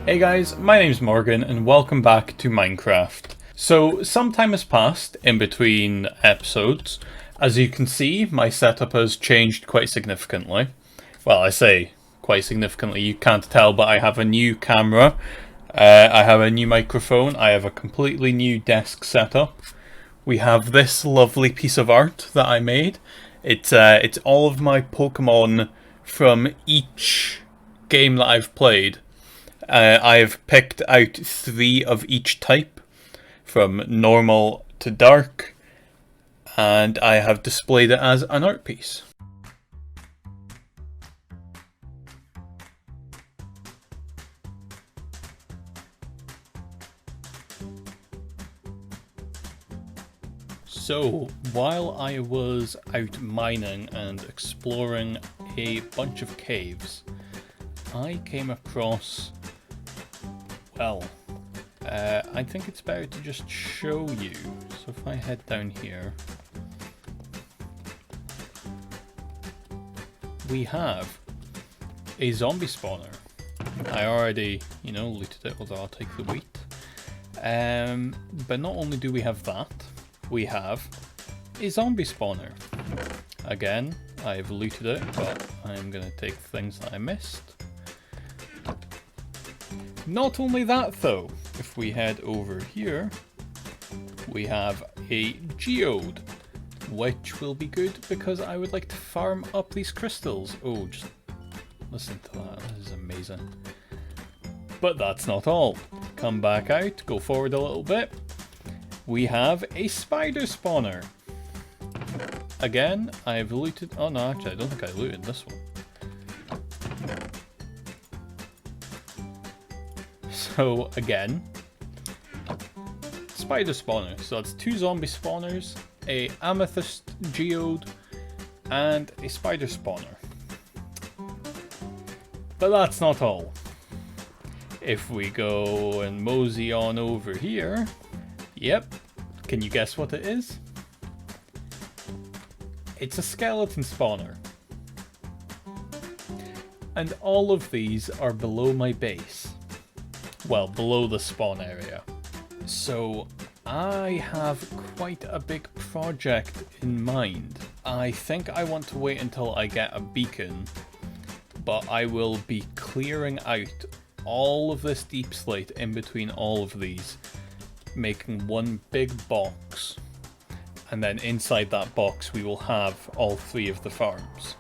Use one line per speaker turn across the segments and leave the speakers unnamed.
Hey guys, my name's Morgan and welcome back to Minecraft. So some time has passed in between episodes. As you can see, my setup has changed quite significantly. Well, I say quite significantly, you can't tell, but I have a new camera, I have a new microphone, I have a completely new desk setup. We have this lovely piece of art that I made. It's all of my Pokemon from each game that I've played. I have picked out 3 of each type, from normal to dark, and I have displayed it as an art piece. So, while I was out mining and exploring a bunch of caves, I came across, well, I think it's better to just show you. So if I head down here, we have a zombie spawner. I already, looted it, although I'll take the wheat. But not only do we have that, we have a zombie spawner. Again, I've looted it, but I'm going to take things that I missed. Not only that though, if we head over here, we have a geode, which will be good because I would like to farm up these crystals. Oh, just listen to that, this is amazing. But that's not all. Come back out, go forward a little bit. We have a spider spawner. Again, I've looted, oh no, actually I don't think I looted this one. So again, spider spawner. So that's 2 zombie spawners, a amethyst geode, and a spider spawner. But that's not all. If we go and mosey on over here, yep, can you guess what it is? It's a skeleton spawner. And all of these are below my base. Well, below the spawn area. So I have quite a big project in mind. I think I want to wait until I get a beacon, but I will be clearing out all of this deep slate in between all of these, making one big box, and then inside that box we will have all 3 of the farms.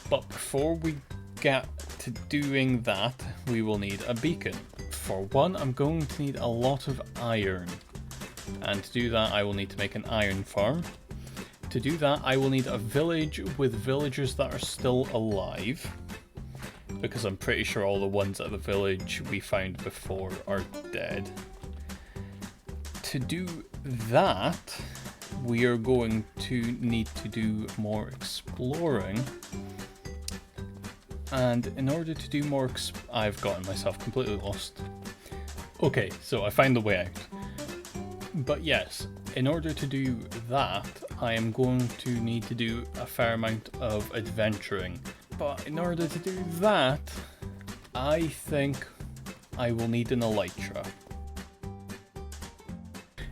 But before we get to doing that, we will need a beacon. For one, I'm going to need a lot of iron, and to do that I will need to make an iron farm. To do that I will need a village with villagers that are still alive, because I'm pretty sure all the ones at the village we found before are dead. To do that, we are going to need to do more exploring. And in order to do more I've gotten myself completely lost. Okay, so I found the way out. But yes, in order to do that, I am going to need to do a fair amount of adventuring. But in order to do that, I think I will need an elytra.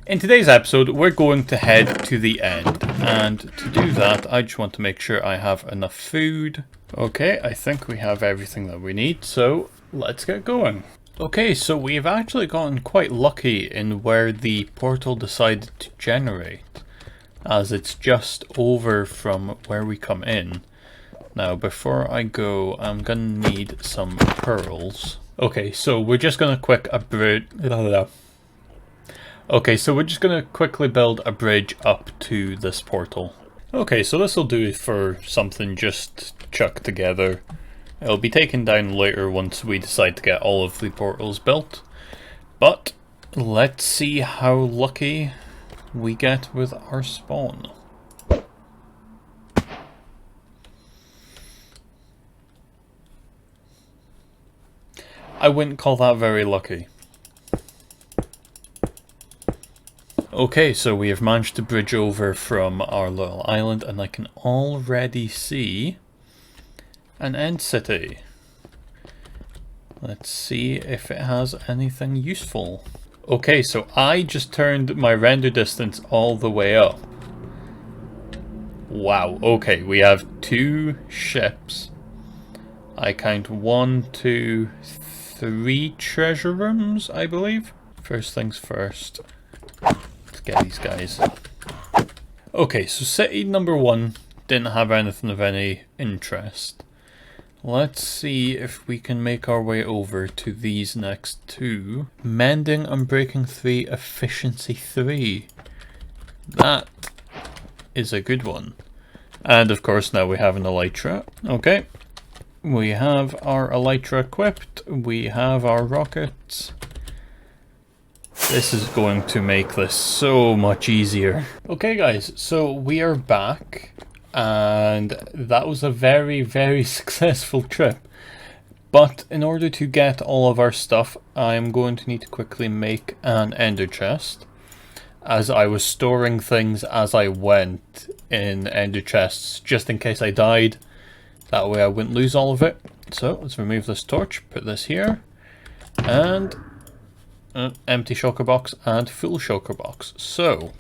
In today's episode, we're going to head to the end, and to do that, I just want to make sure I have enough food. Okay, I think we have everything that we need, so let's get going. Okay, so we've actually gotten quite lucky in where the portal decided to generate, as it's just over from where we come in. Now, before I go, I'm gonna need some pearls. Okay, so we're just gonna Okay, so we're just going to quickly build a bridge up to this portal. Okay, so this will do for something just chucked together. It'll be taken down later once we decide to get all of the portals built. But let's see how lucky we get with our spawn. I wouldn't call that very lucky. Okay, so we have managed to bridge over from our little island, and I can already see an end city. Let's see if it has anything useful. Okay, so I just turned my render distance all the way up. Wow, okay, we have 2 ships. I count 1, 2, 3 treasure rooms, I believe. First things first. Let's get these guys. Okay, so city number 1 didn't have anything of any interest. Let's see if we can make our way over to these next 2. Mending and breaking 3, efficiency 3. That is a good one. And of course now we have an elytra. Okay. We have our elytra equipped. We have our rockets. This is going to make this so much easier. Okay guys, so we are back. And that was a very, very successful trip. But in order to get all of our stuff, I'm going to need to quickly make an ender chest, as I was storing things as I went in ender chests, just in case I died. That way I wouldn't lose all of it. So let's remove this torch, put this here, and an empty shulker box and full shulker box. So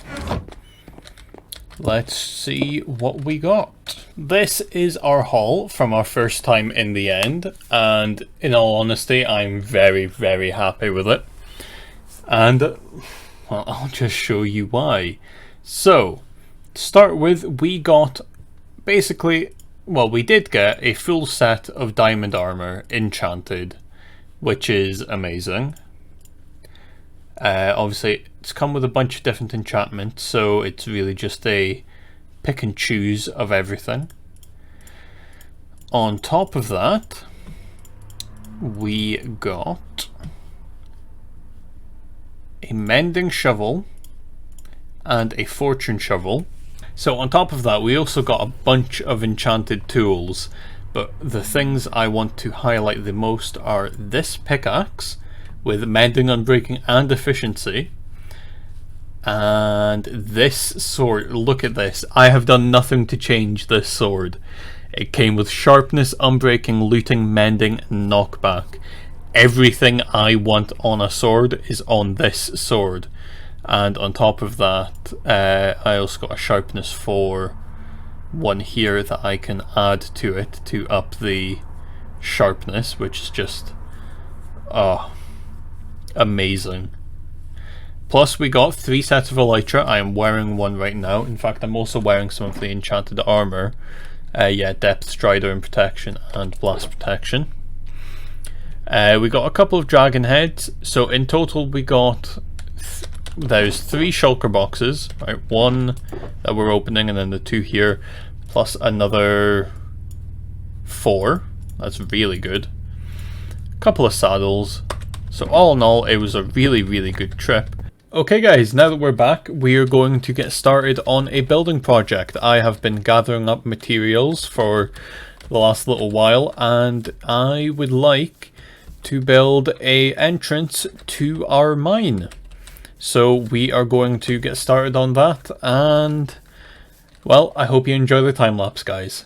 let's see what we got. This is our haul from our first time in the end, and in all honesty, I'm very, very happy with it. And, well, I'll just show you why. So, to start with, we got basically, well, we did get a full set of diamond armor enchanted, which is amazing. Obviously, it's come with a bunch of different enchantments, so it's really just a pick and choose of everything. On top of that, we got a mending shovel and a fortune shovel. So on top of that, we also got a bunch of enchanted tools, but the things I want to highlight the most are this pickaxe with mending, unbreaking and efficiency, and this sword. Look at this. I have done nothing to change this sword. It came with sharpness, unbreaking, looting, mending, and knockback. Everything I want on a sword is on this sword. And on top of that, I also got a sharpness 4 one here that I can add to it to up the sharpness, which is just amazing. Plus we got 3 sets of elytra. I am wearing one right now. In fact, I'm also wearing some of the enchanted armor. Yeah, depth, strider and protection, and blast protection. We got a couple of dragon heads. So in total we got there's 3 shulker boxes, right? 1 that we're opening, and then the 2 here, plus another 4. That's really good. A couple of saddles. So all in all, it was a really, really good trip. Okay guys, now that we're back, we are going to get started on a building project. I have been gathering up materials for the last little while, and I would like to build a entrance to our mine. So we are going to get started on that, and well, I hope you enjoy the time lapse, guys.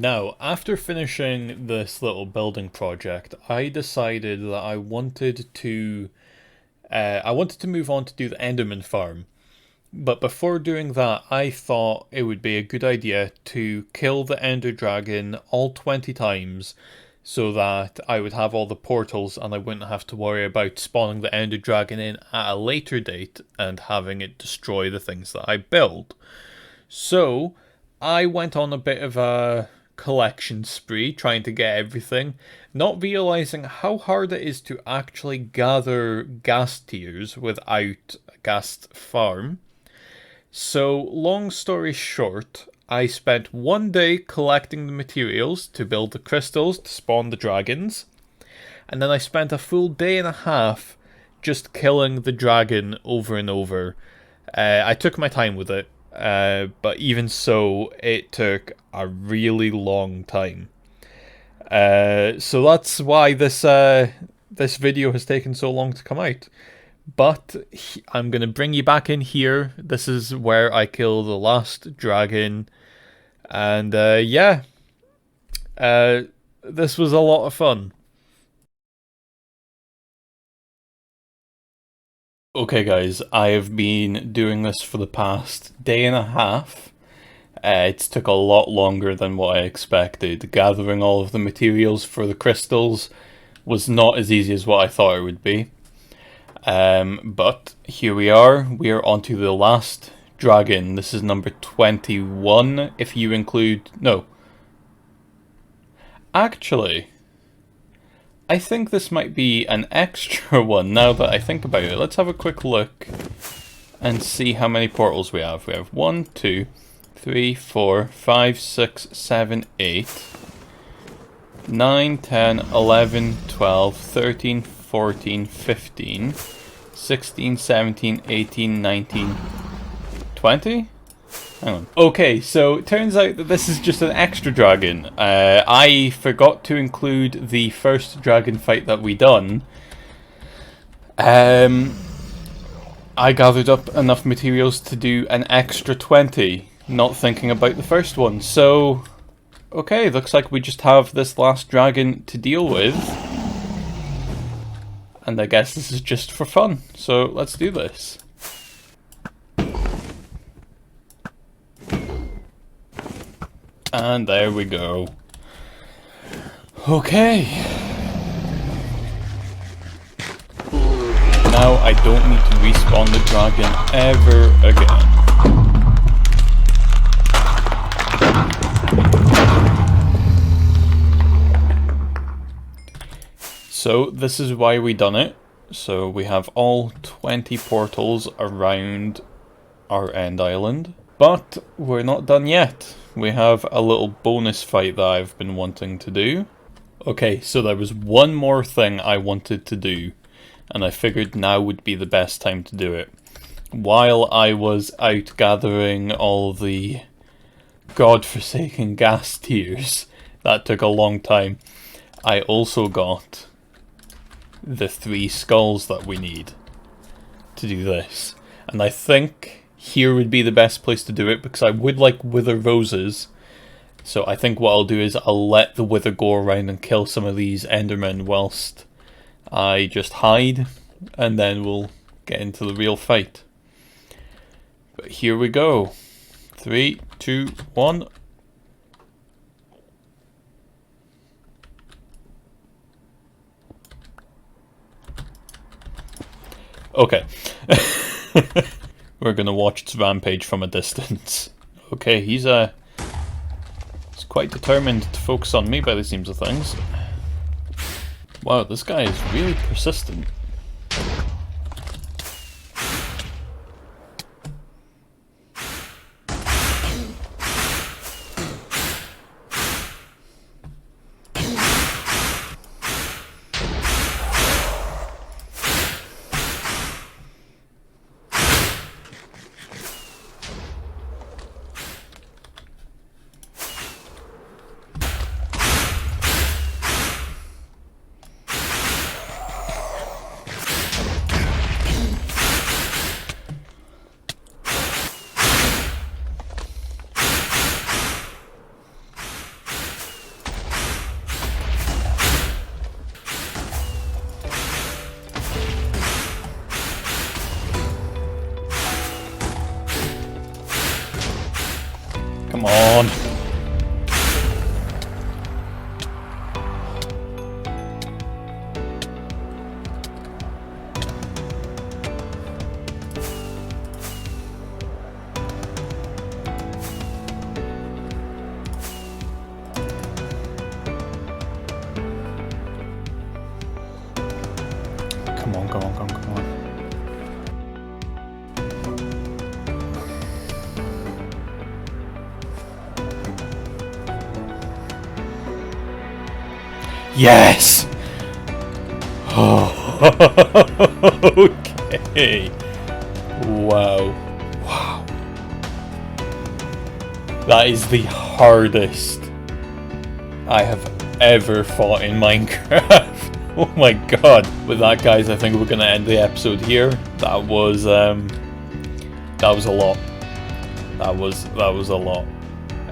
Now, after finishing this little building project, I decided that I wanted to move on to do the Enderman farm. But before doing that, I thought it would be a good idea to kill the Ender Dragon all 20 times, so that I would have all the portals and I wouldn't have to worry about spawning the Ender Dragon in at a later date and having it destroy the things that I build. So I went on a bit of a collection spree, trying to get everything, not realizing how hard it is to actually gather ghast tears without a ghast farm. So, long story short, I spent one day collecting the materials to build the crystals to spawn the dragons, and then I spent a full day and a half just killing the dragon over and over. I took my time with it, but even so, it took a really long time. So that's why this video has taken so long to come out. But I'm going to bring you back in here. This is where I kill the last dragon. And yeah, this was a lot of fun. Okay guys, I have been doing this for the past day and a half. It's took a lot longer than what I expected. Gathering all of the materials for the crystals was not as easy as what I thought it would be. But here we are. We are onto the last dragon. This is number 21 if you include... No. Actually, I think this might be an extra one now that I think about it. Let's have a quick look and see how many portals we have. We have 1, 2, 3, 4, 5, 6, 7, 8, 9, 10, 11, 12, 13, 14, 15, 16, 17, 18, 19, 20? Hang on. Okay, so it turns out that this is just an extra dragon. I forgot to include the first dragon fight that we done. I gathered up enough materials to do an extra 20, not thinking about the first one. So, okay, looks like we just have this last dragon to deal with. And I guess this is just for fun, so let's do this. And there we go. Okay. Now I don't need to respawn the dragon ever again. So this is why we done it. So we have all 20 portals around our end island. But we're not done yet. We have a little bonus fight that I've been wanting to do. Okay, so there was one more thing I wanted to do, and I figured now would be the best time to do it. While I was out gathering all the godforsaken ghast tears, that took a long time, I also got the 3 skulls that we need to do this. And I think here would be the best place to do it, because I would like wither roses. So I think what I'll do is I'll let the wither go around and kill some of these endermen whilst I just hide, and then we'll get into the real fight. But here we go. 3, 2, 1. Okay. We're gonna watch its rampage from a distance. Okay, he's quite determined to focus on me by the seams of things. Wow, this guy is really persistent. Come on, come on, come on, come on. Yes! Oh, okay. Wow. Wow. That is the hardest I have ever fought in Minecraft. Oh my god. With that, guys, I think we're gonna end the episode here. That was a lot. That was a lot.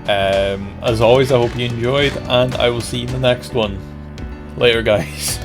As always, I hope you enjoyed, and I will see you in the next one. Later, guys.